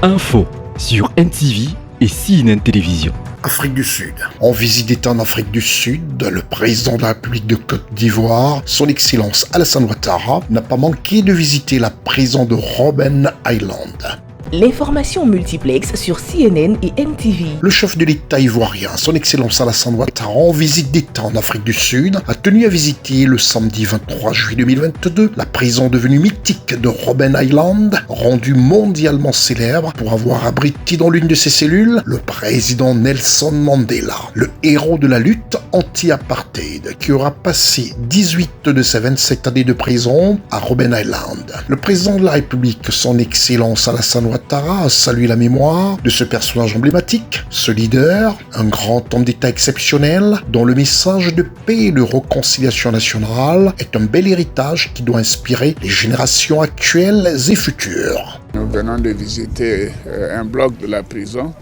Info sur NTV et CNN Télévision. Afrique du Sud. En visite d'État en Afrique du Sud, le président de la République de Côte d'Ivoire, son Excellence Alassane Ouattara, n'a pas manqué de visiter la prison de Robben Island. L'information multiplex sur CNN et NTV. Le chef de l'État ivoirien, son Excellence Alassane Ouattara, en visite d'État en Afrique du Sud, a tenu à visiter le samedi 23 juillet 2022 la prison devenue mythique de Robben Island, rendue mondialement célèbre pour avoir abrité dans l'une de ses cellules le président Nelson Mandela, le héros de la lutte anti-apartheid, qui aura passé 18 de ses 27 années de prison à Robben Island. Le président de la République, son Excellence Alassane Ouattara, a salué la mémoire de ce personnage emblématique, ce leader, un grand homme d'État exceptionnel, dont le message de paix et de réconciliation nationale est un bel héritage qui doit inspirer les générations actuelles et futures. Nous venons de visiter un bloc de la prison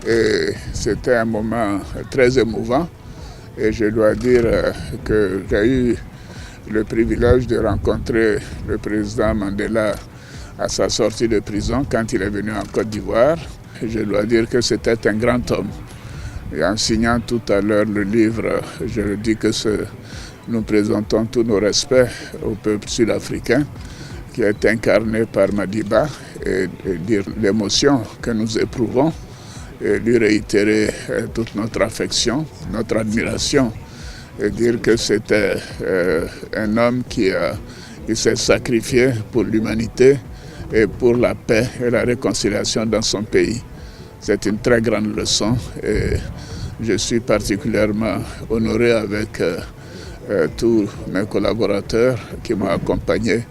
et c'était un moment très émouvant et je dois dire que j'ai eu le privilège de rencontrer le président Mandela à sa sortie de prison quand il est venu en Côte d'Ivoire. Je dois dire que c'était un grand homme. Et en signant tout à l'heure le livre, je le dis que nous présentons tous nos respects au peuple sud-africain qui est incarné par Madiba et dire l'émotion que nous éprouvons et lui réitérer toute notre affection, notre admiration et dire que c'était un homme qui s'est sacrifié pour l'humanité et pour la paix et la réconciliation dans son pays. C'est une très grande leçon et je suis particulièrement honoré avec tous mes collaborateurs qui m'ont accompagné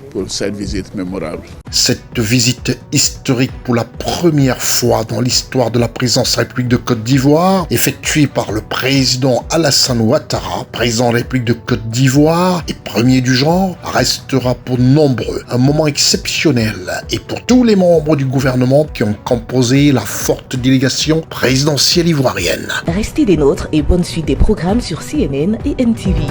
pour cette visite mémorable. Cette visite historique pour la première fois dans l'histoire de la présidence République de Côte d'Ivoire, effectuée par le président Alassane Ouattara, président de la République de Côte d'Ivoire et premier du genre, restera pour nombreux un moment exceptionnel et pour tous les membres du gouvernement qui ont composé la forte délégation présidentielle ivoirienne. Restez des nôtres et bonne suite des programmes sur CNN et NTV.